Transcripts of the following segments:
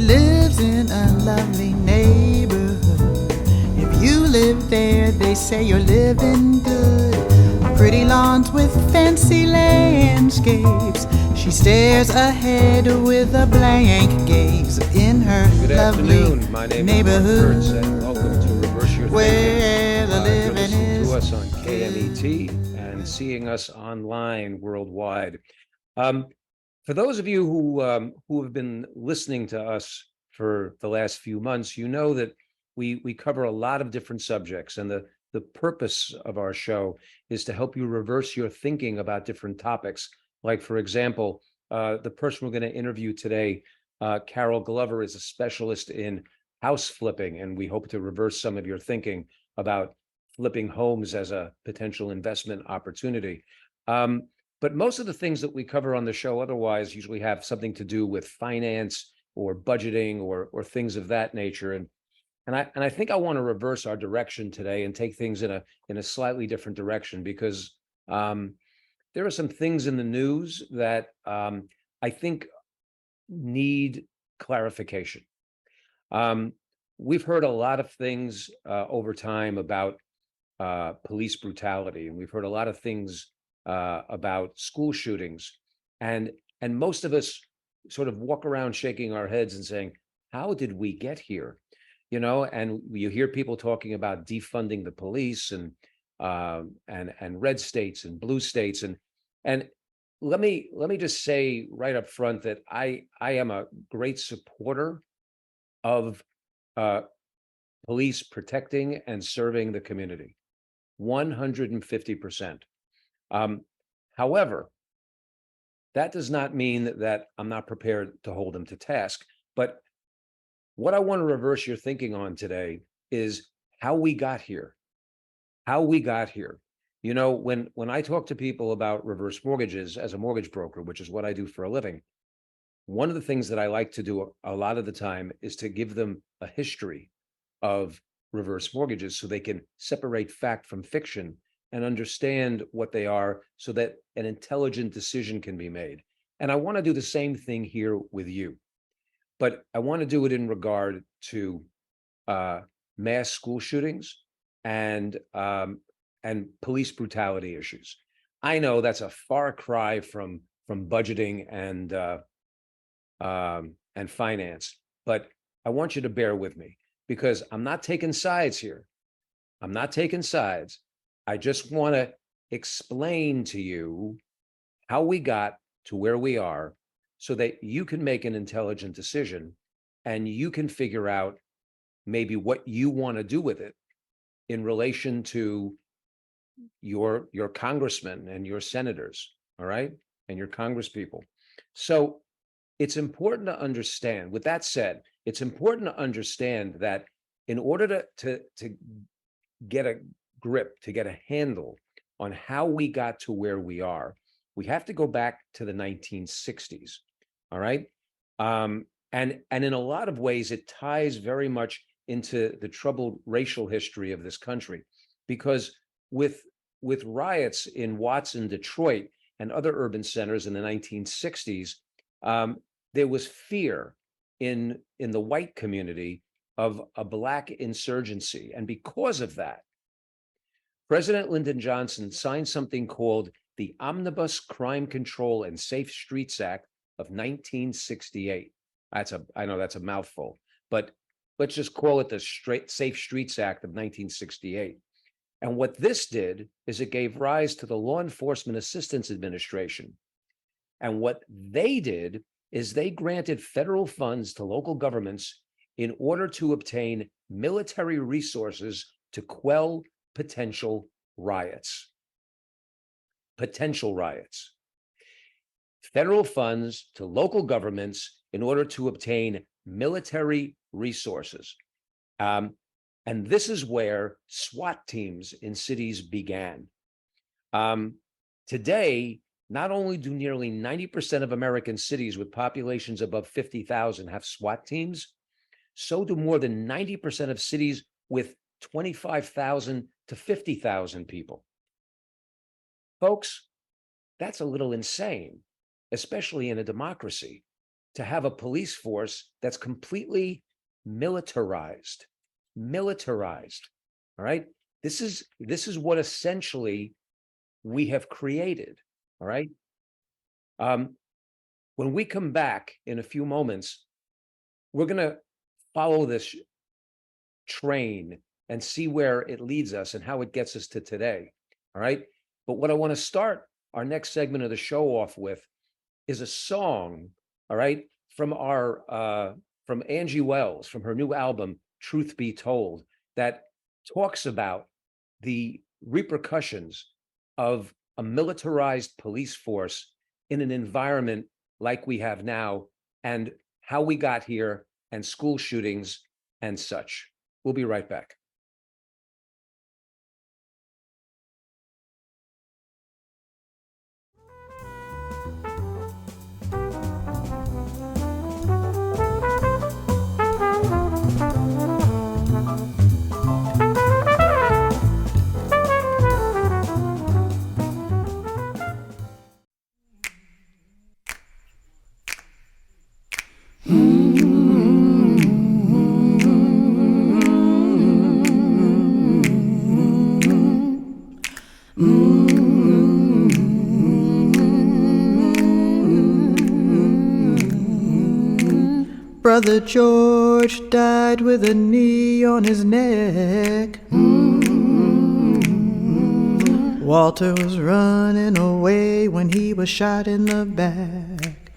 lives in a lovely neighborhood. If you live there, they say you're living good. Pretty lawns with fancy landscapes. She stares ahead with a blank gaze in her Good lovely afternoon. My name neighborhood. is Marc Gertz, and welcome to Reverse Your Where Thinking. the You're living listening is to us on KMET and seeing us online worldwide. For those of you who have been listening to us for the last few months, you know that we cover a lot of different subjects, and the purpose of our show is to help you reverse your thinking about different topics. Like, for example, the person we're going to interview today, Carol Glover, is a specialist in house flipping, and we hope to reverse some of your thinking about flipping homes as a potential investment opportunity. But most of the things that we cover on the show otherwise usually have something to do with finance or budgeting or things of that nature. And I think I want to reverse our direction today and take things in a slightly different direction, because there are some things in the news that I think need clarification. We've heard a lot of things over time about police brutality, and we've heard a lot of things about school shootings, and most of us sort of walk around shaking our heads and saying, "How did we get here?" You know, and you hear people talking about defunding the police and red states and blue states, and let me just say right up front that I am a great supporter of uh, police protecting and serving the community, 150%. However, that does not mean that I'm not prepared to hold them to task. But what I want to reverse your thinking on today is how we got here. How we got here. You know, when I talk to people about reverse mortgages as a mortgage broker, which is what I do for a living, one of the things that I like to do a lot of the time is to give them a history of reverse mortgages so they can separate fact from fiction and understand what they are, so that an intelligent decision can be made. And I want to do the same thing here with you, but I want to do it in regard to mass school shootings and police brutality issues. I know that's a far cry from budgeting and finance, but I want you to bear with me, because I'm not taking sides here. I'm not taking sides. I just want to explain to you how we got to where we are, so that you can make an intelligent decision and you can figure out maybe what you want to do with it in relation to your congressmen and your senators, all right, and your congresspeople. So it's important to understand, with that said, it's important to understand that in order to get a grip, to get a handle on how we got to where we are, we have to go back to the 1960s. All right. And in a lot of ways, it ties very much into the troubled racial history of this country, because with riots in Watson, Detroit, and other urban centers in the 1960s, there was fear in the white community of a Black insurgency. And because of that, President Lyndon Johnson signed something called the Omnibus Crime Control and Safe Streets Act of 1968. I know that's a mouthful, but let's just call it the Safe Streets Act of 1968. And what this did is it gave rise to the Law Enforcement Assistance Administration. And what they did is they granted federal funds to local governments in order to obtain military resources to quell potential riots. Potential riots. Federal funds to local governments in order to obtain military resources. And this is where SWAT teams in cities began. Today, not only do nearly 90% of American cities with populations above 50,000 have SWAT teams, so do more than 90% of cities with 25,000 to 50,000 people. Folks, that's a little insane, especially in a democracy, to have a police force that's completely militarized. All right. This is what essentially we have created. All right. When we come back in a few moments, we're going to follow this train and see where it leads us and how it gets us to today. All right. But what I want to start our next segment of the show off with is a song, all right, from from Angie Wells, from her new album, Truth Be Told, that talks about the repercussions of a militarized police force in an environment like we have now, and how we got here, and school shootings and such. We'll be right back. Brother George died with a knee on his neck. Walter was running away when he was shot in the back.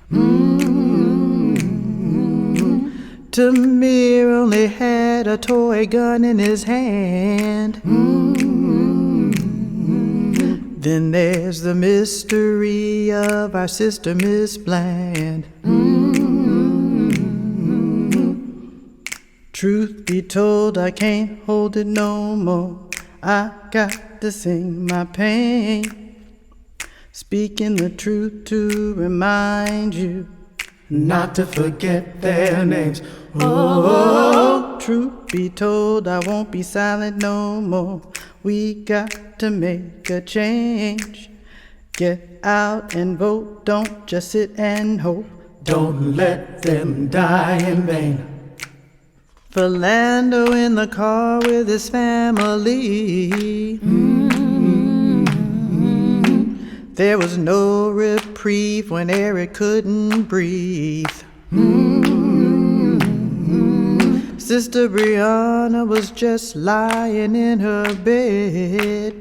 Tamir only had a toy gun in his hand. Then there's the mystery of our sister Miss Bland. Truth be told, I can't hold it no more. I got to sing my pain, speaking the truth to remind you not to forget their names. Oh, truth be told, I won't be silent no more. We got to make a change. Get out and vote, don't just sit and hope. Don't let them die in vain. Philando in the car with his family. There was no reprieve when Eric couldn't breathe. Sister Brianna was just lying in her bed.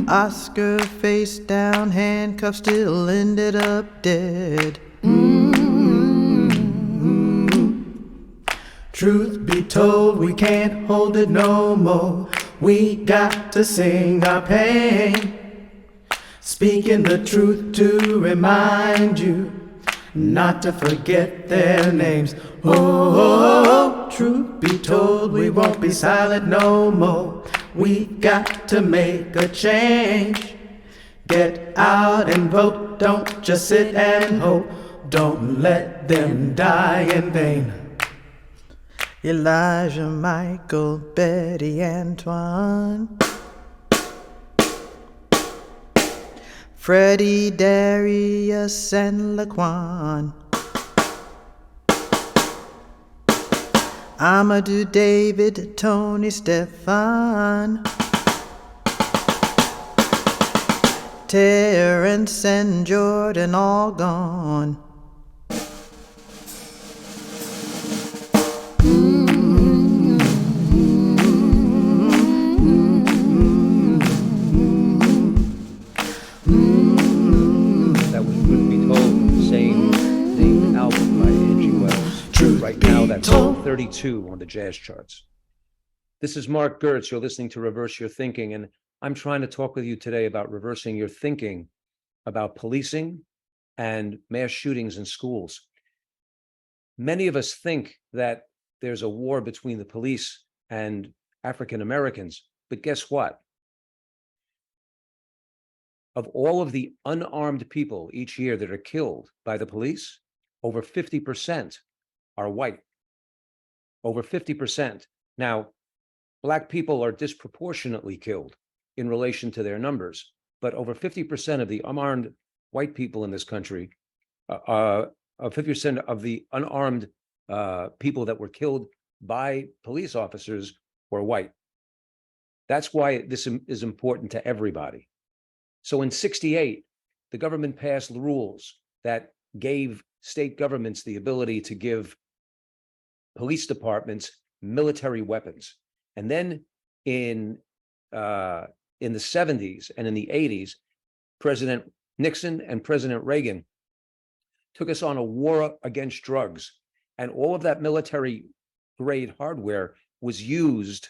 Oscar face down, handcuffed, still ended up dead. Truth be told, we can't hold it no more. We got to sing our pain, speaking the truth to remind you not to forget their names. Oh, truth be told, we won't be silent no more. We got to make a change. Get out and vote, don't just sit and hope. Don't let them die in vain. Elijah, Michael, Betty, Antoine, Freddie, Darius, and Laquan, Amadou, David, Tony, Stefan, Terrence and Jordan, all gone. Right now, that's 32 on the jazz charts. This is Marc Gertz. You're listening to Reverse Your Thinking, and I'm trying to talk with you today about reversing your thinking about policing and mass shootings in schools. Many of us think that there's a war between the police and African Americans, but guess what? Of all of the unarmed people each year that are killed by the police, over 50% are white. Over 50%. Now, Black people are disproportionately killed in relation to their numbers, but over 50% of the unarmed white people in this country 50% of the unarmed people that were killed by police officers were white. That's why this is important to everybody. So in 68, the government passed rules that gave state governments the ability to give police departments military weapons. And then in the 70s and in the 80s, President Nixon and President Reagan took us on a war against drugs. And all of that military grade hardware was used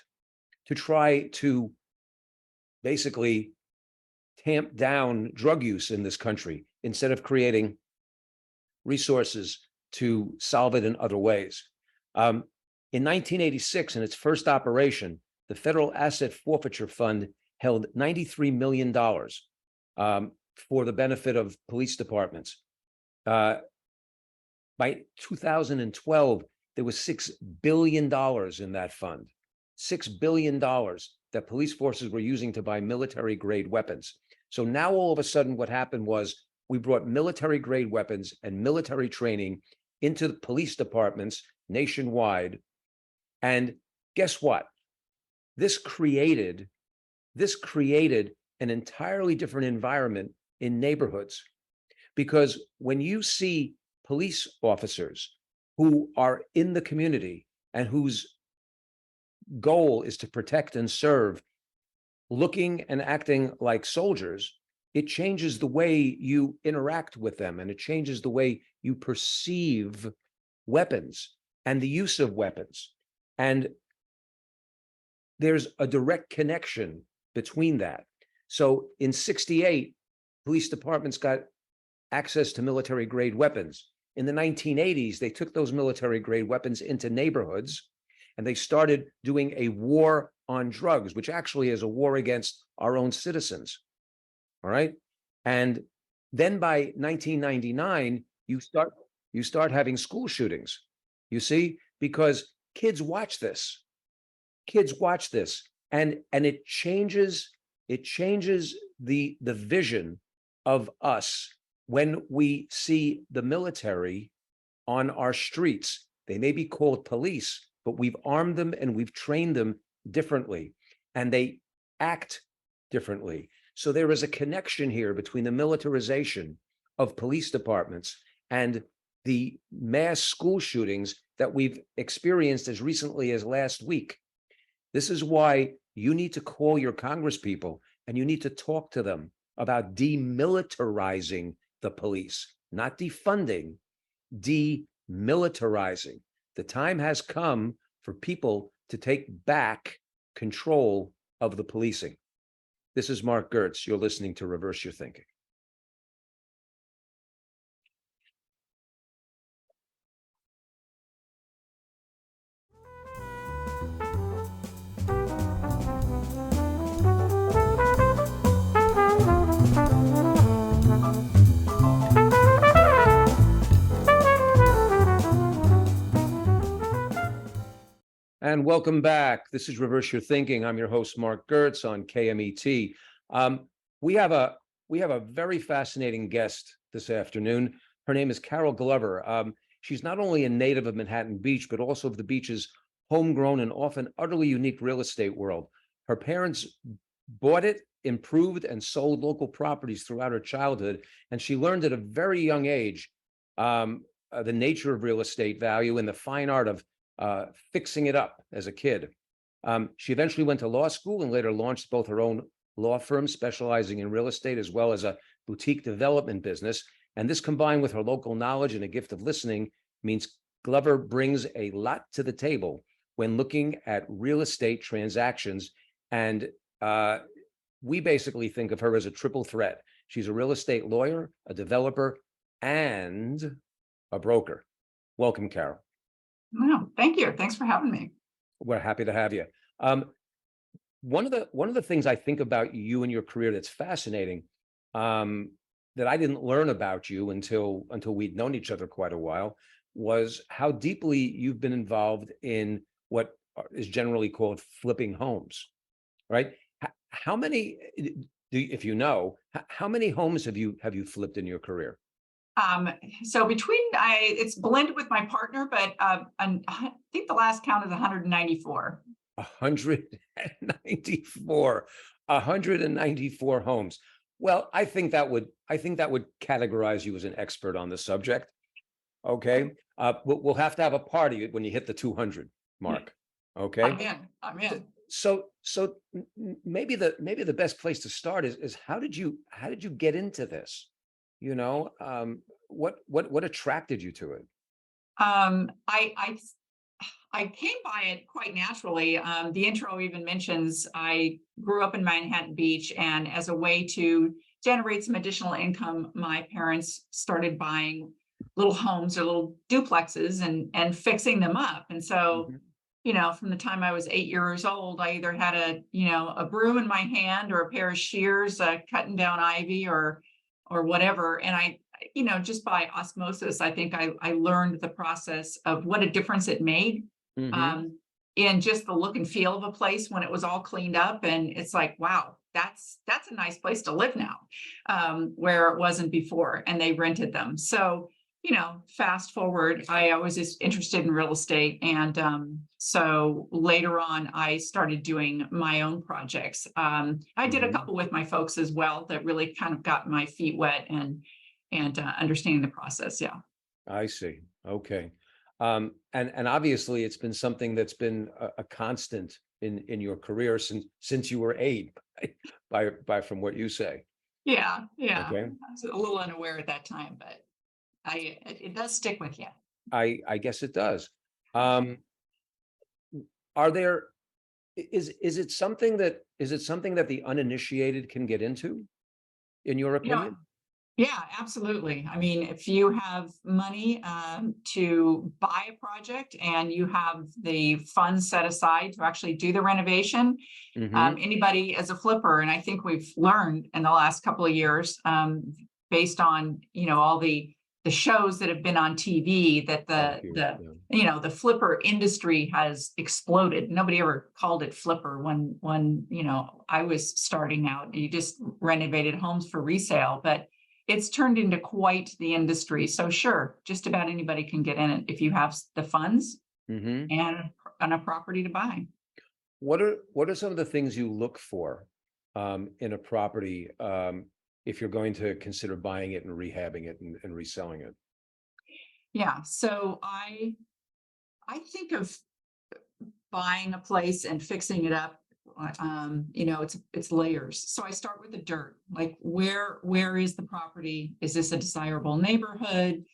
to try to basically tamp down drug use in this country instead of creating resources to solve it in other ways. In 1986, in its first operation, the Federal Asset Forfeiture Fund held $93 million for the benefit of police departments. By 2012, there was $6 billion in that fund, $6 billion that police forces were using to buy military grade weapons. So now all of a sudden what happened was we brought military grade weapons and military training into the police departments nationwide. And guess what? This created an entirely different environment in neighborhoods. Because when you see police officers who are in the community and whose goal is to protect and serve, looking and acting like soldiers, it changes the way you interact with them, and it changes the way you perceive weapons and the use of weapons. And there's a direct connection between that. So in 68, police departments got access to military grade weapons. In the 1980s, they took those military grade weapons into neighborhoods and they started doing a war on drugs, which actually is a war against our own citizens. All right. And then by 1999, you start having school shootings, you see, because kids watch this. And it changes the vision of us when we see the military on our streets. They may be called police, but we've armed them and we've trained them differently, and they act differently. So there is a connection here between the militarization of police departments and the mass school shootings that we've experienced as recently as last week. This is why you need to call your congresspeople and you need to talk to them about demilitarizing the police, not defunding, demilitarizing. The time has come for people to take back control of the policing. This is Marc Gertz. You're listening to Reverse Your Thinking. And welcome back. This is Reverse Your Thinking. I'm your host, Marc Gertz on KMET. We have a very fascinating guest this afternoon. Her name is Carol Glover. She's not only a native of Manhattan Beach, but also of the beach's homegrown and often utterly unique real estate world. Her parents bought it, improved, and sold local properties throughout her childhood. And she learned at a very young age the nature of real estate value and the fine art of fixing it up as a kid. She eventually went to law school and later launched both her own law firm specializing in real estate as well as a boutique development business. And this, combined with her local knowledge and a gift of listening, means Glover brings a lot to the table when looking at real estate transactions. And we basically think of her as a triple threat. She's a real estate lawyer, a developer, and a broker. Welcome, Carol. No, thank you. Thanks for having me. We're happy to have you. One of the things I think about you and your career that's fascinating, that I didn't learn about you until we'd known each other quite a while, was how deeply you've been involved in what is generally called flipping homes, right? How many, if you know, how many homes have you flipped in your career? So it's blended with my partner, but I think the last count is 194. 194, 194 homes. Well, I think that would categorize you as an expert on the subject. Okay. We'll have to have a party when you hit the 200 mark. Okay. I'm in. So maybe the best place to start is how did you get into this? You know, what attracted you to it? I came by it quite naturally. The intro even mentions I grew up in Manhattan Beach, and as a way to generate some additional income, my parents started buying little homes or little duplexes and fixing them up. And so, from the time I was 8 years old, I either had a broom in my hand or a pair of shears, cutting down ivy or whatever. And just by osmosis, I think I learned the process of what a difference it made in just the look and feel of a place when it was all cleaned up. And it's like, wow, that's a nice place to live now, where it wasn't before, and they rented them. So, fast forward, I was just interested in real estate. And so later on, I started doing my own projects. I did a couple with my folks as well that really kind of got my feet wet and understanding the process. Yeah. I see. Okay. And obviously it's been something that's been a constant in your career since you were 8, by from what you say. Yeah. Yeah. Okay. I was a little unaware at that time, but it does stick with you. I guess it does. Is it something that the uninitiated can get into, in your opinion? Yeah, absolutely. I mean, if you have money to buy a project and you have the funds set aside to actually do the renovation, anybody as a flipper, and I think we've learned in the last couple of years, based on all the shows that have been on TV, that the flipper industry has exploded. Nobody ever called it flipper when I was starting out. You just renovated homes for resale, but it's turned into quite the industry. So sure, just about anybody can get in it if you have the funds and a property to buy. What are some of the things you look for in a property if you're going to consider buying it and rehabbing it and reselling it? Yeah, so I think of buying a place and fixing it up. It's layers. So I start with the dirt. Like where is the property? Is this a desirable neighborhood?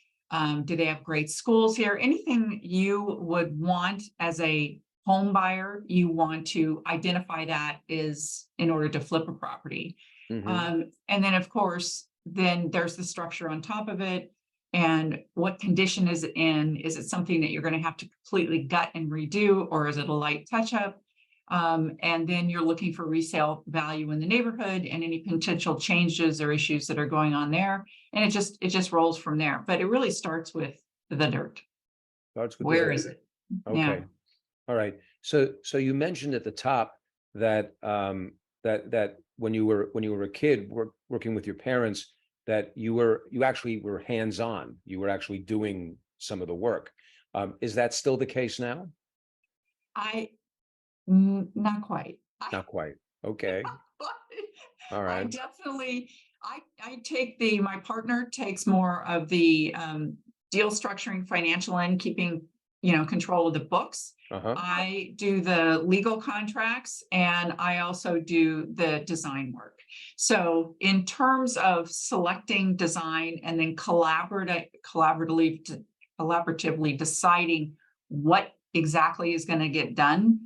Do they have great schools here? Anything you would want as a home buyer, you want to identify that is in order to flip a property. And then of course, then there's the structure on top of it. And what condition is it in? Is it something that you're going to have to completely gut and redo, or is it a light touch up? And then you're looking for resale value in the neighborhood and any potential changes or issues that are going on there. And it just rolls from there. But it really starts with the dirt. Where is it? Okay. Yeah. All right. So you mentioned at the top that that when you were a kid working with your parents, that you actually were hands-on. You were actually doing some of the work. Is that still the case now? Not quite. Not quite. Okay. All right. I definitely, I take my partner takes more of the deal structuring, financial end, keeping, control of the books. I do the legal contracts, and I also do the design work. So in terms of selecting design and then collaboratively deciding what exactly is going to get done,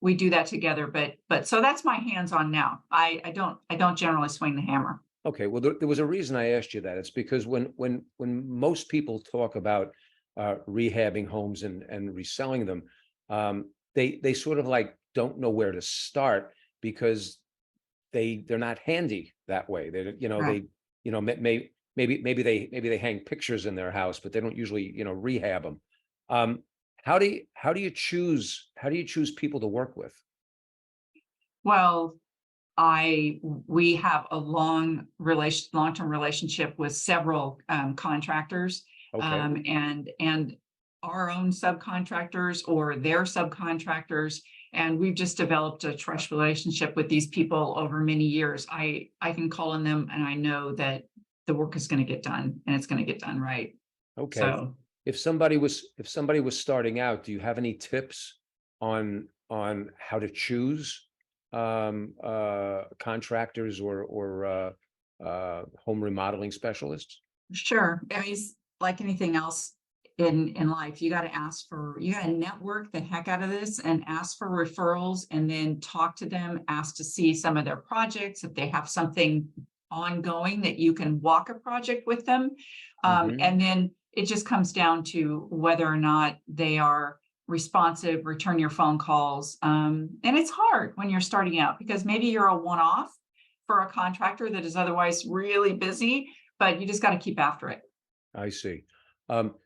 we do that together. But so that's my hands-on now. I don't generally swing the hammer. Okay. Well, there was a reason I asked you that. It's because when most people talk about rehabbing homes and reselling them, they sort of like don't know where to start because they're not handy that way. Maybe they hang pictures in their house, but they don't usually rehab them. How do you choose people to work with? Well, we have a long-term relationship with several contractors, Okay. and our own subcontractors or their subcontractors. And we've just developed a trust relationship with these people over many years. I can call on them and I know that the work is going to get done and it's going to get done right. Okay. So If somebody was starting out, do you have any tips on how to choose contractors or home remodeling specialists? sure. I mean, it's like anything else in life, you got to network the heck out of this and ask for referrals, and then talk to them, ask to see some of their projects. If they have something ongoing that you can walk a project with them. Mhm. And then it just comes down to whether or not they are responsive, return your phone calls. And it's hard when you're starting out because maybe you're a one-off for a contractor that is otherwise really busy, but you just got to keep after it. I see.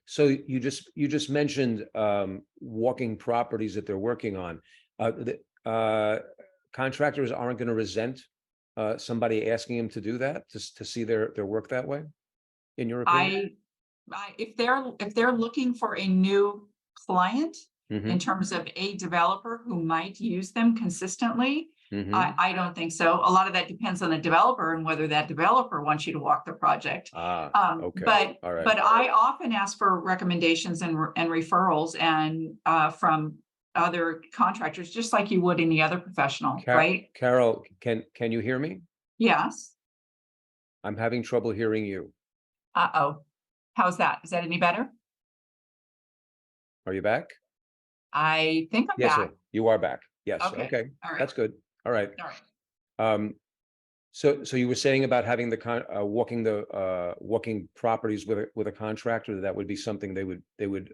So you just mentioned walking properties that they're working on. Contractors aren't going to resent somebody asking them to do that, to see their work that way, in your opinion? If they're looking for a new client in Mhm. terms of a developer who might use them consistently, Mhm. I don't think so. A lot of that depends on the developer and whether that developer wants you to walk the project. Okay. All right. But I often ask for recommendations and referrals and from other contractors, just like you would any other professional, right? Carol, can you hear me? Yes. I'm having trouble hearing you. Uh-oh. How's that? Is that any better? Are you back? I think I'm Yes, back. sir. You are back. Yes. Okay. Okay. All right. That's good. All right. All right. Um, so you were saying about having walking properties with a contractor, that would be something they would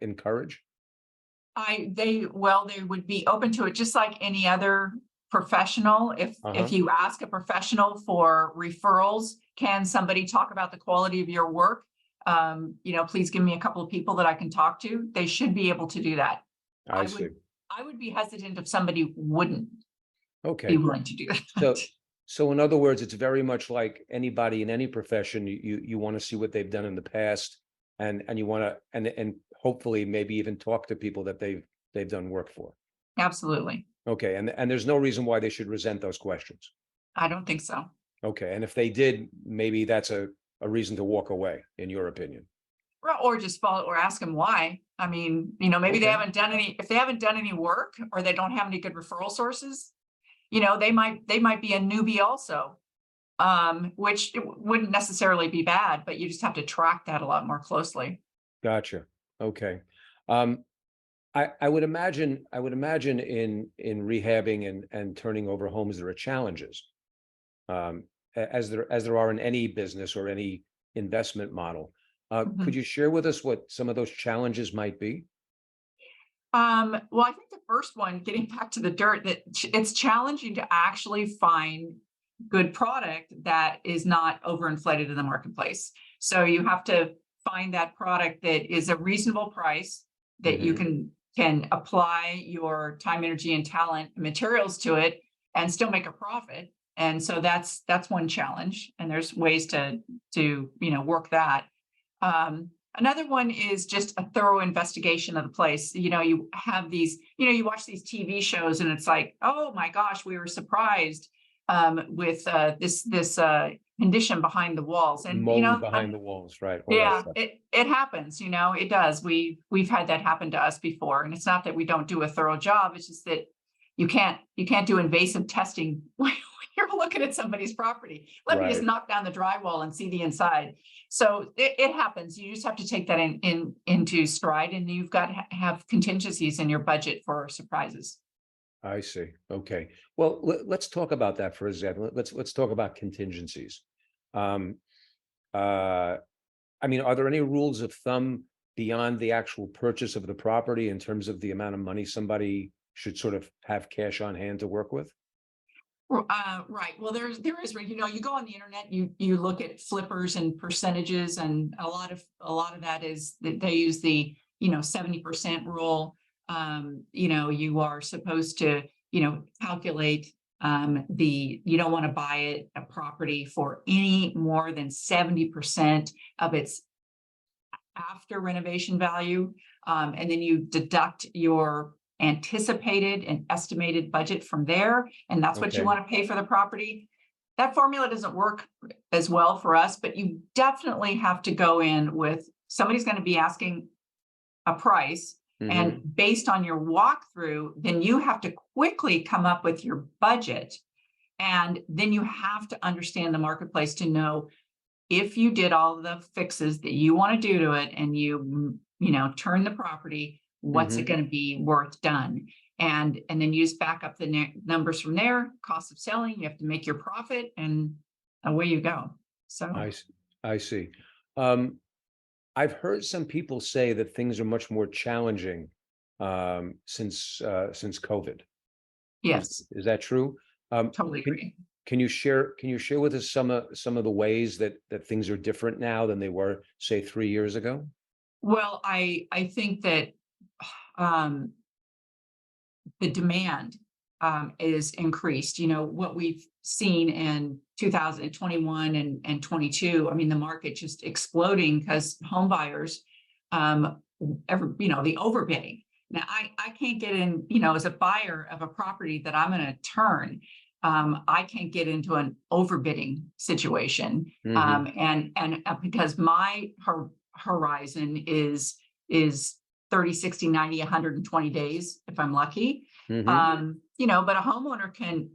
encourage? They would be open to it just like any other professional. Uh-huh. If you ask a professional for referrals, can somebody talk about the quality of your work? Please give me a couple of people that I can talk to. They should be able to do that. I see. I would be hesitant if somebody wouldn't be Okay. willing to do So that. so in other words, it's very much like anybody in any profession. You want to see what they've done in the past, and you want to and hopefully maybe even talk to people that they've done work for. Absolutely. Okay, and there's no reason why they should resent those questions. I don't think so. Okay, and if they did, maybe that's a reason to walk away, in your opinion. Or just follow or ask them why. I mean, maybe they Okay. haven't done if they haven't done any work or they don't have any good referral sources, they might be a newbie also, which it wouldn't necessarily be bad, but you just have to track that a lot more closely. Gotcha. Okay. Um, I would imagine in rehabbing and turning over homes, there are challenges. As there are in any business or any investment model. Could Mhm. you share with us what some of those challenges might be? Well, I think the first one, getting back to the dirt, that it's challenging to actually find good product that is not overinflated in the marketplace. So you have to find that product that is a reasonable price that you Mhm. can apply your time, energy, and talent and materials to it and still make a profit. And so that's one challenge. And there's ways to work that. Another one is just a thorough investigation of the place. You have these, you watch these TV shows and it's like, oh my gosh, we were surprised with this condition behind the walls. And Mold behind the walls, right? All that yeah, stuff. it happens, it does. We've had that happen to us before. And it's not that we don't do a thorough job, it's just that you can't do invasive testing when you're looking at somebody's property. Let me just Right. knock down the drywall and see the inside. So it happens. You just have to take that into stride, and you've got to have contingencies in your budget for surprises. I see. Okay. Well, let's talk about that for a second. Let's talk about contingencies. Um, uh, I mean, are there any rules of thumb beyond the actual purchase of the property in terms of the amount of money somebody should sort of have cash on hand to work with? Right. Well, there is, you go on the internet, you look at flippers and percentages, and a lot of that is that they use the 70% rule. You are supposed to calculate You don't want to buy a property for any more than 70% of its after renovation value. And then you deduct your anticipated and estimated budget from there, and that's what you Okay. want to pay for the property. That formula doesn't work as well for us, but you definitely have to go in with somebody's going to be asking a price. And based on your walkthrough, then you have to quickly come up with your budget. And then you have to understand the marketplace to know if you did all the fixes that you want to do to it and you turn the property, what's it going to be worth done? And then you just back up the numbers from there, cost of selling, you have to make your profit, and away you go. So I see. I've heard some people say that things are much more challenging since COVID. yes, Is that true? totally agree. Can you share with us some of the ways that things are different now than they were, say, 3 years ago? Well, I think that the demand is increased. What we've seen in 2021 and 22. I mean, the market just exploding because home buyers, the overbidding. Now, I can't get in, as a buyer of a property that I'm going to turn, I can't get into an overbidding situation. And because my horizon is 30, 60, 90, 120 days, if I'm lucky. But a homeowner can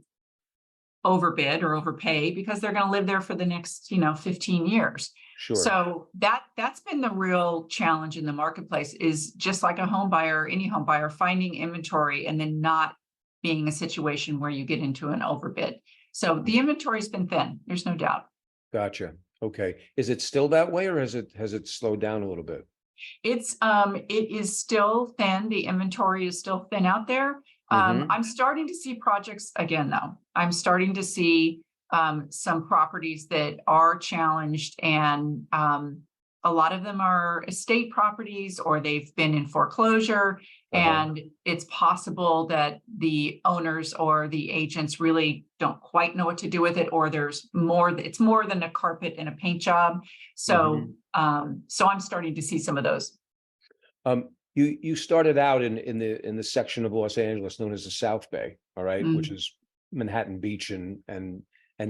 overbid or overpay because they're going to live there for the next, 15 years. Sure. So that's been the real challenge in the marketplace, is just like a home buyer, any home buyer, finding inventory and then not being a situation where you get into an overbid. So the inventory's been thin. There's no doubt. Gotcha. Okay. Is it still that way, or has it slowed down a little bit? It is still thin. The inventory is still thin out there. I'm starting to see projects again, though. I'm starting to see some properties that are challenged, and a lot of them are estate properties, or they've been in foreclosure. And it's possible that the owners or the agents really don't quite know what to do with it, or it's more than a carpet and a paint job. So so I'm starting to see some of those. You started out in the section of Los Angeles known as the South Bay, all right, which is Manhattan Beach and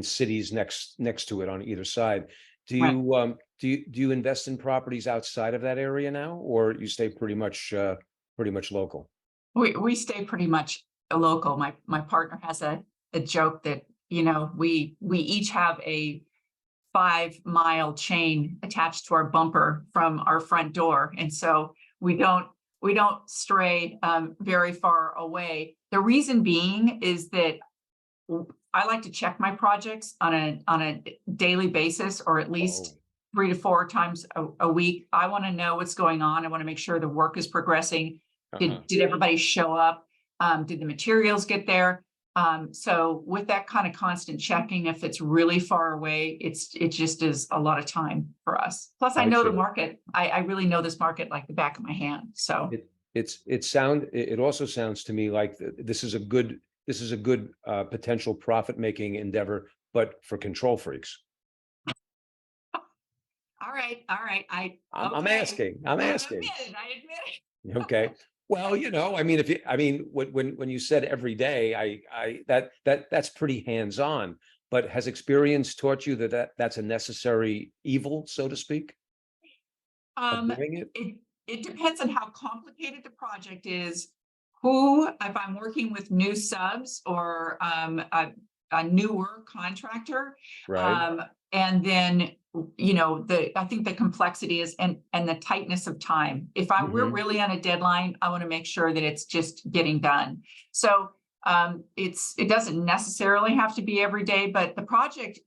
cities next to it on either side. Do you invest in properties outside of that area now, or you stay pretty much local? We stay pretty much local. My partner has a joke that we each have a 5-mile chain attached to our bumper from our front door, and so we don't stray very far away. The reason being is that I like to check my projects on a daily basis, or at least 3 to 4 times a week. I want to know what's going on. I want to make sure the work is progressing. Did everybody show up? Did the materials get there? So with that kind of constant checking, if it's really far away, it just is a lot of time for us. Plus, I know the market. I really know this market like the back of my hand. So it also sounds to me like this is a good potential profit-making endeavor, but for control freaks. All right. I'm asking. I admit it. Okay. Well, when you said every day, that's pretty hands-on. But has experience taught you that's a necessary evil, so to speak? Of doing it? It depends on how complicated the project is. If I'm working with new subs or a newer contractor, right? And then I think the complexity is and the tightness of time. If we're really on a deadline, I want to make sure that it's just getting done. So it doesn't necessarily have to be every day, but the project,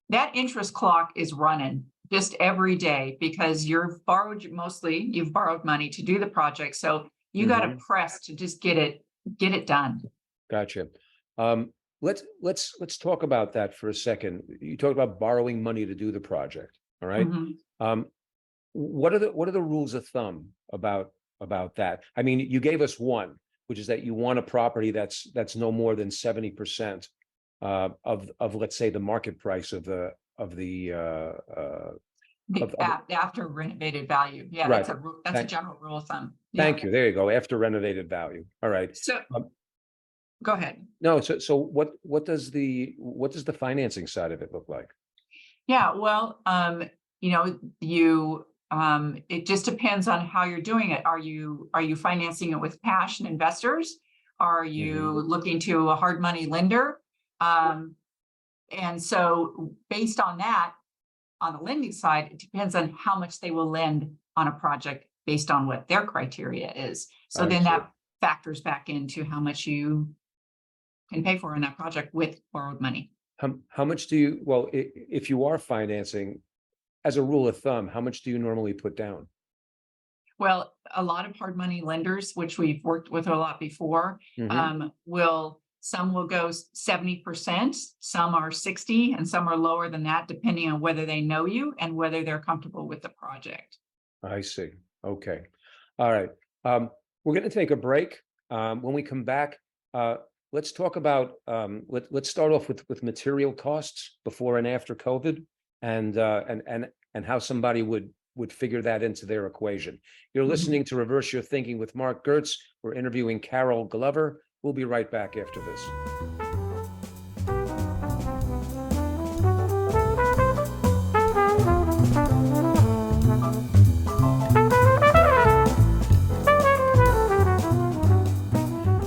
that interest clock is running just every day, because you've borrowed money to do the project. So you got to press to just get it done. Gotcha. Let's talk about that for a second. You talked about borrowing money to do the project. All right. What are the rules of thumb about that? I mean, you gave us one, which is that you want a property that's no more than 70% of let's say the market price of the After renovated value. Yeah, right. that's a Thank, general rule of thumb. Yeah. thank you. There you go. After renovated value. All right. So Um, go ahead. no, so what does the financing side of it look like? Yeah, well, it just depends on how you're doing it. Are you financing it with cash and investors? Are you looking to a hard money lender? And so based on that, on the lending side, it depends on how much they will lend on a project based on what their criteria is. So I then see. that factors back into how much you can pay for in that project with borrowed money. How much do you, well, if you are financing, as a rule of thumb, how much do you normally put down? Well, a lot of hard money lenders, which we've worked with a lot before, some will go 70%, some are 60, and some are lower than that, depending on whether they know you and whether they're comfortable with the project. I see. Okay. All right. We're going to take a break. When we come back, let's talk about let's start off with material costs before and after COVID, and how somebody would figure that into their equation. You're listening to Reverse Your Thinking with Marc Gertz. We're interviewing Carol Glover. We'll be right back after this.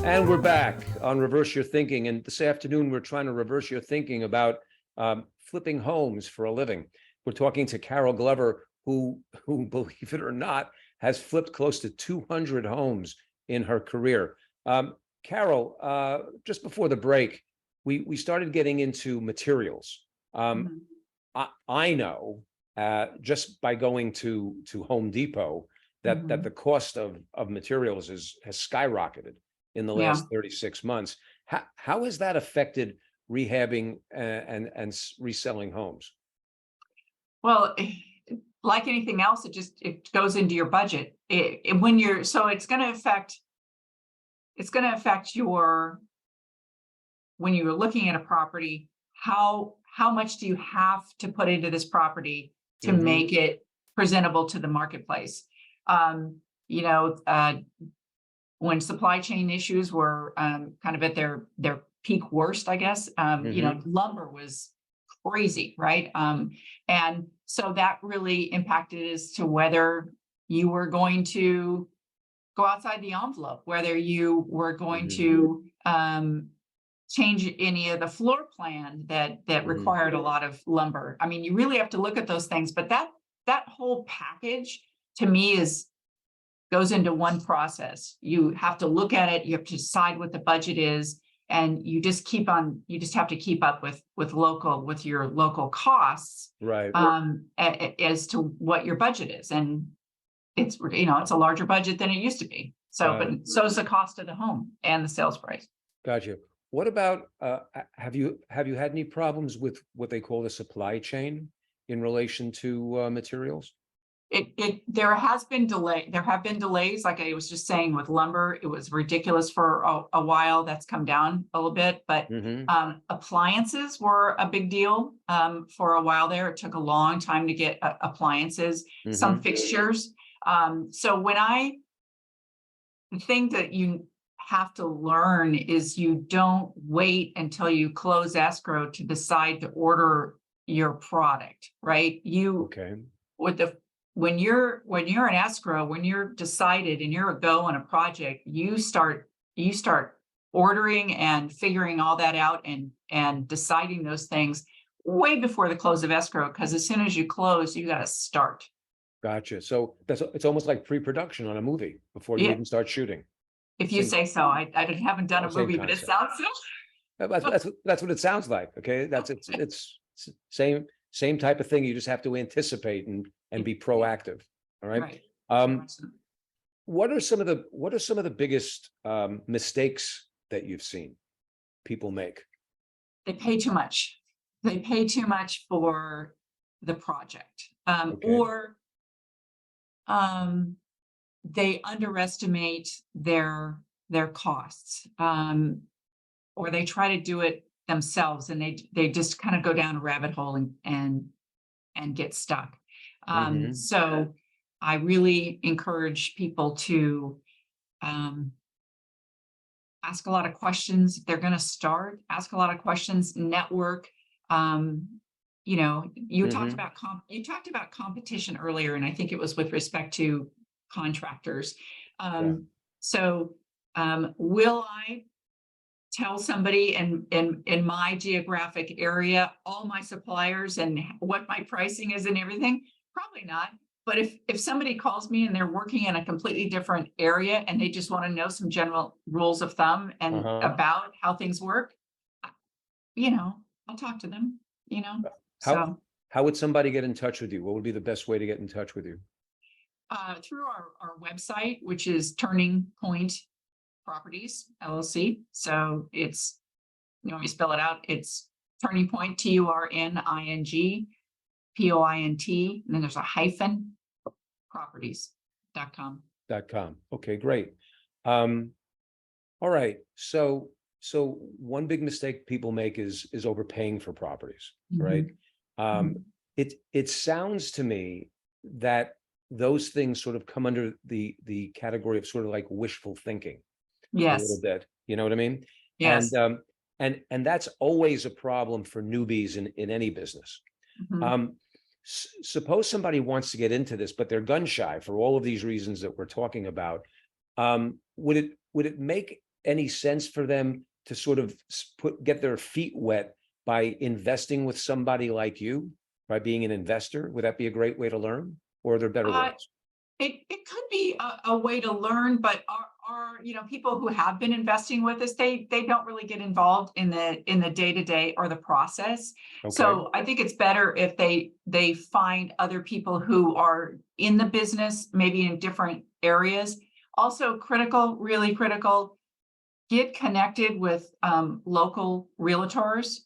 And we're back on Reverse Your Thinking. And this afternoon, we're trying to reverse your thinking about flipping homes for a living. We're talking to Carol Glover, who, believe it or not, has flipped close to 200 homes in her career. Carol, just before the break, we started getting into materials. I know just by going to Home Depot that the cost of materials has skyrocketed in the last 36 months. How has that affected rehabbing and reselling homes? Well, like anything else, it goes into your budget. It's going to affect your, when you're looking at a property, how much do you have to put into this property to make it presentable to the marketplace? When supply chain issues were kind of at their peak worst, I guess, lumber was crazy, right? And so that really impacted as to whether you were going to go outside the envelope, whether you were going to change any of the floor plan that required a lot of lumber. I mean, you really have to look at those things, but that whole package to me goes into one process. You have to look at it, you have to decide what the budget is, and you just have to keep up with your local costs, right? As to what your budget is. And it's a larger budget than it used to be. So, but so is the cost of the home and the sales price. Gotcha. What about have you had any problems with what they call the supply chain in relation to materials? There have been delays, like I was just saying with lumber. It was ridiculous for a while. That's come down a little bit, but appliances were a big deal for a while there. It took a long time to get appliances, some fixtures. So the thing that you have to learn is you don't wait until you close escrow to decide to order your product, right? When you're in escrow, when you're decided and you're a go on a project, you start ordering and figuring all that out and deciding those things way before the close of escrow, because as soon as you close, you got to start. Gotcha. So it's almost like pre-production on a movie before you even start shooting. If you say so. I haven't done a movie, but it sounds so. That's what it sounds like. Okay, it's same type of thing. You just have to anticipate and be proactive. All right. What are some of the biggest mistakes that you've seen people make? They pay too much. They pay too much for the project, or they underestimate their costs, or they try to do it themselves, and they just kind of go down a rabbit hole and get stuck. Mhm. So I really encourage people to ask a lot of questions. If they're going to start, ask a lot of questions, network. You know, you talked Mhm. about competition earlier, and I think it was with respect to contractors. Yeah. So will I tell somebody in my geographic area all my suppliers and what my pricing is and everything? Probably not. But if somebody calls me and they're working in a completely different area and they just want to know some general rules of thumb and Uh-huh. about how things work, you know, I'll talk to them, you know. How So how would somebody get in touch with you? What would be the best way to get in touch with you? through our website, which is Turning Point Properties LLC. So it's, you want me to spell it out? It's Turning Point, TURNING POINT, and then there's a hyphen, properties.com. .com. Okay, great. All right. So one big mistake people make is overpaying for properties, right? Mhm. It sounds to me that those things sort of come under the category of sort of like wishful thinking a little Yes, bit. You know what I mean? And yes. and that's always a problem for newbies in any business. Mhm. Um, Suppose somebody wants to get into this, but they're gun shy for all of these reasons that we're talking about. Would it make any sense for them to sort of get their feet wet by investing with somebody like you, by being an investor? Would that be a great way to learn, or are there better Uh, ways? it could be a way to learn, but you know, people who have been investing with us, they don't really get involved in the day-to-day or the process. Okay. So I think it's better if they find other people who are in the business, maybe in different areas. Also critical, really critical, get connected with local realtors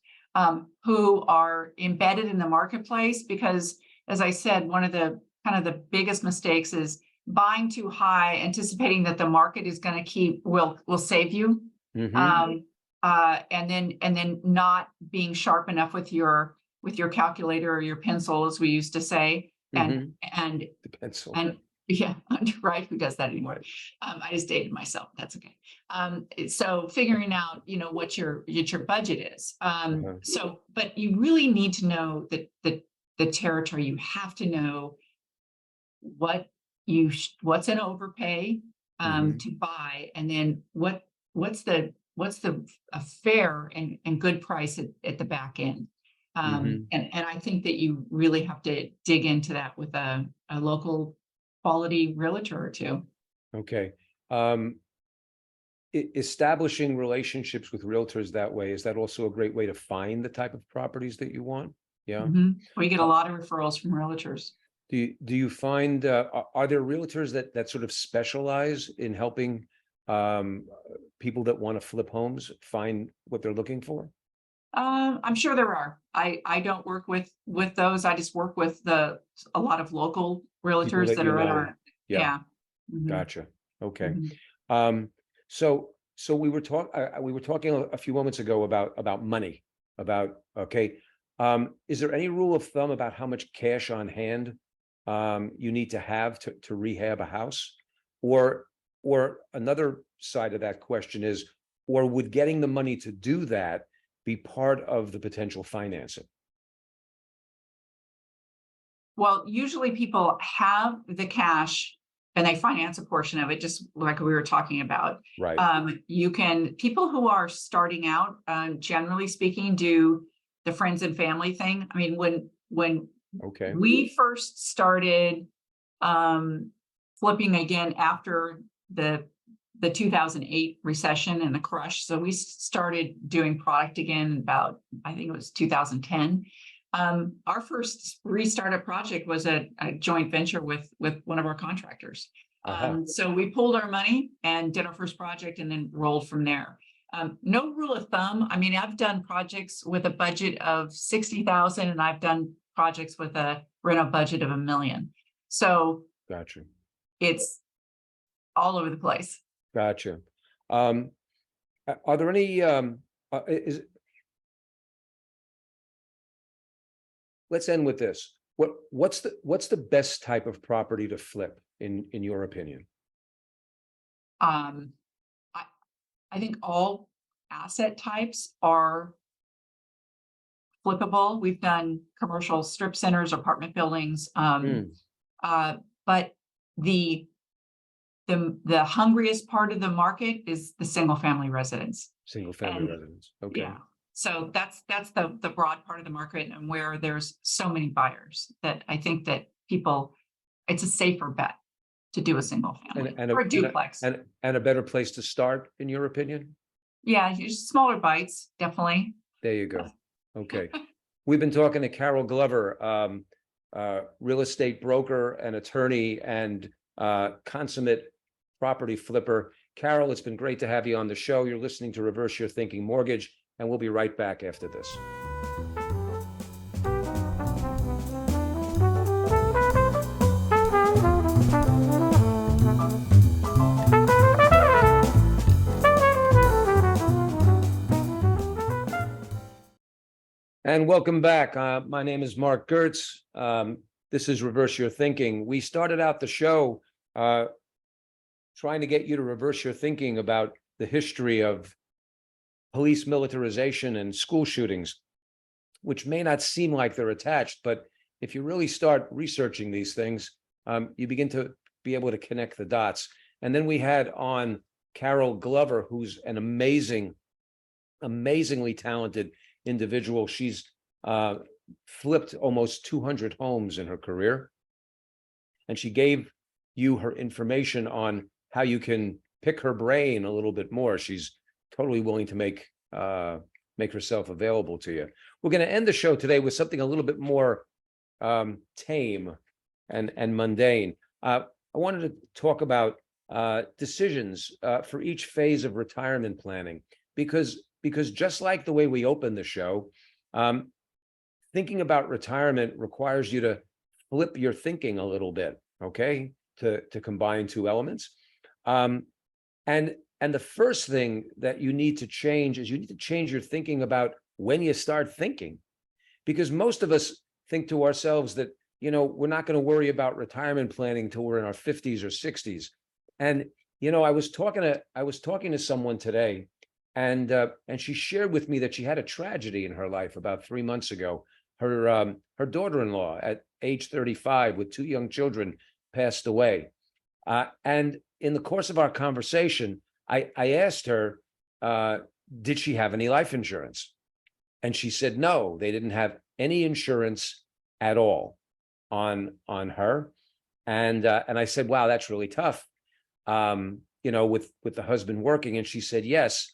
who are embedded in the marketplace, because as I said, one of the kind of the biggest mistakes is buying too high, anticipating that the market is going to will save you. Mm-hmm. And then not being sharp enough with your calculator or your pencil, as we used to say, and Mm-hmm. and The pencil. and yeah, right. Who does that anymore? Right. I just dated myself. That's okay. So figuring out, you know, what your budget is. Uh-huh. So, but you really need to know the territory. You have to know what what's an overpay Mm-hmm. to buy, and then what's the a fair and good price at the back end. Mm-hmm. And I think that you really have to dig into that with a local quality realtor or two. Okay. Um, Establishing relationships with realtors that way, is that also a great way to find the type of properties that you want? Yeah. We get a Uh, lot of referrals from realtors. do you find are there realtors that sort of specialize in helping people that want to flip homes find what they're looking for? I'm sure there are. I don't work with those. I just work with a lot of local People realtors that that you are in know? our, Yeah, yeah. Mhm, gotcha. Okay. mhm. Um, so we were talking a few moments ago about money, about, okay. Is there any rule of thumb about how much cash on hand you need to have to rehab a house? Or another side of that question is, or would getting the money to do that be part of the potential financing? Well, usually people have the cash and they finance a portion of it, just like we were talking about. Right. People who are starting out, generally speaking, do the friends and family thing. I mean, when Okay. we first started flipping again after the 2008 recession and the crush, so we started doing product again about, I think it was 2010. Our first restarted project was a joint venture with one of our contractors. Uh-huh. So we pulled our money and did our first project and then rolled from there. No rule of thumb. I mean, I've done projects with a budget of 60,000, and I've done projects with a reno budget of $1 million. So Gotcha. it's all over the place. Gotcha. Are there any is let's end with this. What's the best type of property to flip in your opinion? Um, I think all asset types are flippable. We've done commercial strip centers, apartment buildings, Mm, but the hungriest part of the market is the single family residence. single family And residence. Okay. yeah, so that's the broad part of the market, and where there's so many buyers that I think that it's a safer bet to do a single family or a duplex. And a better place to start, in your opinion? Yeah, smaller bites, definitely. There you go. Okay. We've been talking to Carol Glover, real estate broker and attorney and consummate property flipper. Carol, it's been great to have you on the show. You're listening to Reverse Your Thinking Mortgage, and we'll be right back after this. And welcome back. My name is Marc Gertz. This is Reverse Your Thinking. We started out the show trying to get you to reverse your thinking about the history of police militarization and school shootings, which may not seem like they're attached, but if you really start researching these things, you begin to be able to connect the dots. And then we had on Carol Glover, who's an amazingly talented individual. She's flipped almost 200 homes in her career, and she gave you her information on how you can pick her brain a little bit more. She's totally willing to make herself available to you. We're going to end the show today with something a little bit more tame and mundane. I wanted to talk about decisions for each phase of retirement planning, because just like the way we opened the show, thinking about retirement requires you to flip your thinking a little bit, okay, to combine two elements. And the first thing that you need to change is you need to change your thinking about when you start thinking, because most of us think to ourselves that, you know, we're not going to worry about retirement planning till we're in our 50s or 60s. And, you know, I was talking to someone today, and she shared with me that she had a tragedy in her life about 3 months ago. Her daughter-in-law at age 35 with 2 young children passed away. And in the course of our conversation, I asked her, did she have any life insurance? And she said, no, they didn't have any insurance at all on her. And I said, wow, that's really tough. You know, with the husband working. And she said, yes.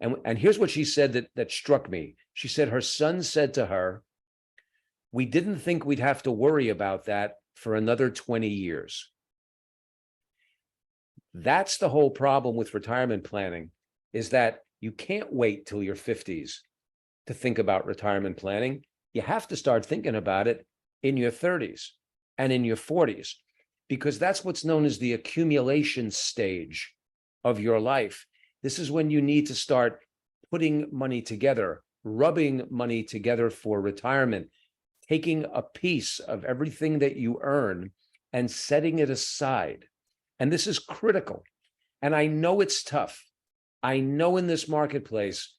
And here's what she said that struck me. She said her son said to her, we didn't think we'd have to worry about that for another 20 years. That's the whole problem with retirement planning, is that you can't wait till your 50s to think about retirement planning. You have to start thinking about it in your 30s and in your 40s, because that's what's known as the accumulation stage of your life. This is when you need to start putting money together, rubbing money together for retirement, taking a piece of everything that you earn and setting it aside. And this is critical. And I know it's tough. I know in this marketplace,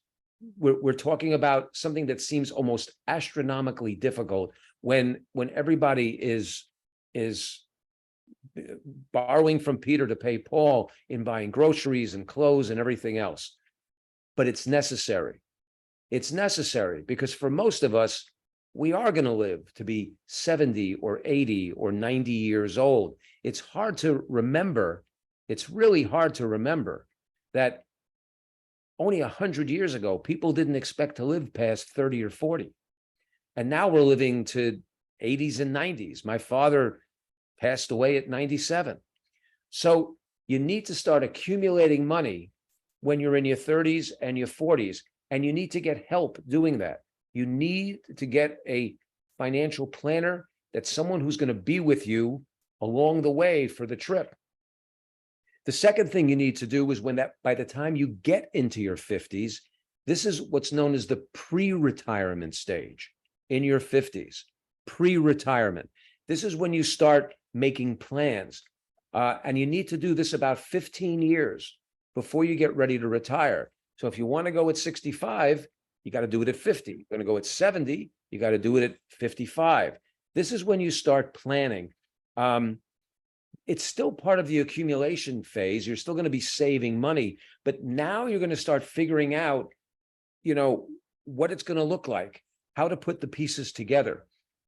we're talking about something that seems almost astronomically difficult when everybody is borrowing from Peter to pay Paul in buying groceries and clothes and everything else. But it's necessary. It's necessary because for most of us, we are going to live to be 70 or 80 or 90 years old. It's hard to remember. It's really hard to remember that only 100 years ago, people didn't expect to live past 30 or 40. And now we're living to 80s and 90s. My father passed away at 97. So you need to start accumulating money when you're in your 30s and your 40s, and you need to get help doing that. You need to get a financial planner, that's someone who's going to be with you along the way for the trip. The second thing you need to do is by the time you get into your 50s, this is what's known as the pre-retirement stage in your 50s. pre-retirement. This is when you start making plans. And you need to do this about 15 years before you get ready to retire. So if you want to go at 65, you got to do it at 50. You're going to go at 70, you got to do it at 55. This is when you start planning. It's still part of the accumulation phase. You're still going to be saving money, but now you're going to start figuring out, you know, what it's going to look like, how to put the pieces together.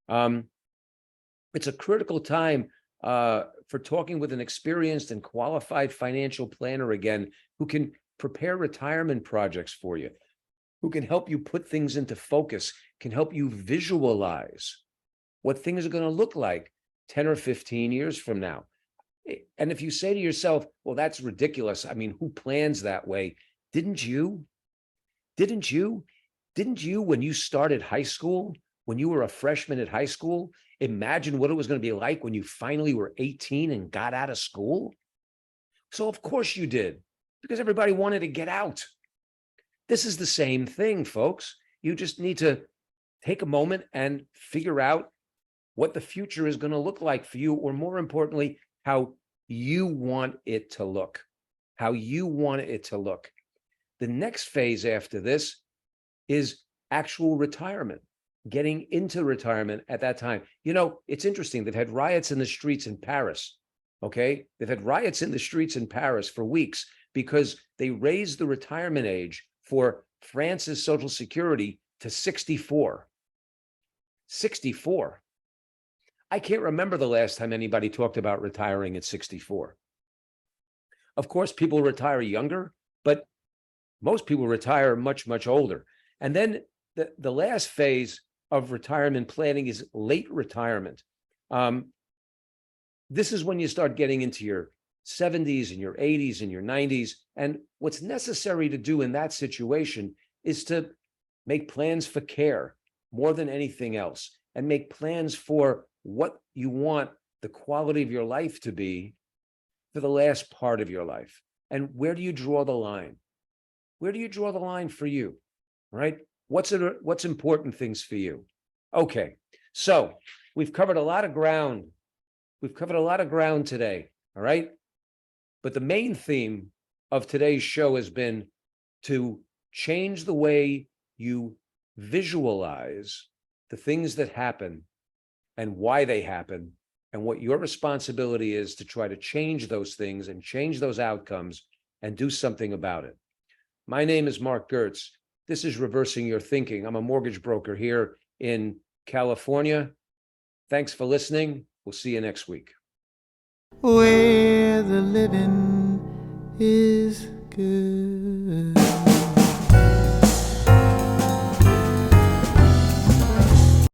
It's a critical time for talking with an experienced and qualified financial planner again, who can prepare retirement projects for you, who can help you put things into focus, can help you visualize what things are going to look like 10 or 15 years from now. And if you say to yourself, well, that's ridiculous. I mean, who plans that way? Didn't you? Didn't you, when you started high school, when you were a freshman at high school, imagine what it was going to be like when you finally were 18 and got out of school? So of course you did, because everybody wanted to get out. This is the same thing, folks. You just need to take a moment and figure out what the future is going to look like for you, or more importantly, how you want it to look, how you want it to look. The next phase after this is actual retirement, getting into retirement at that time. You know, it's interesting. They've had riots in the streets in Paris. Okay. They've had riots in the streets in Paris for weeks because they raised the retirement age for France's Social Security to 64. 64. I can't remember the last time anybody talked about retiring at 64. Of course, people retire younger, but most people retire much, much older. And then the last phase of retirement planning is late retirement. This is when you start getting into your 70s and your 80s and your 90s. And what's necessary to do in that situation is to make plans for care more than anything else, and make plans for what you want the quality of your life to be for the last part of your life. And where do you draw the line? Where do you draw the line for you, right? What's important things for you? Okay, so we've covered a lot of ground. We've covered a lot of ground today, all right? But the main theme of today's show has been to change the way you visualize the things that happen and why they happen, and what your responsibility is to try to change those things and change those outcomes and do something about it. My name is Marc Gertz. This is Reversing Your Thinking. I'm a mortgage broker here in California. Thanks for listening. We'll see you next week. Where the living is good.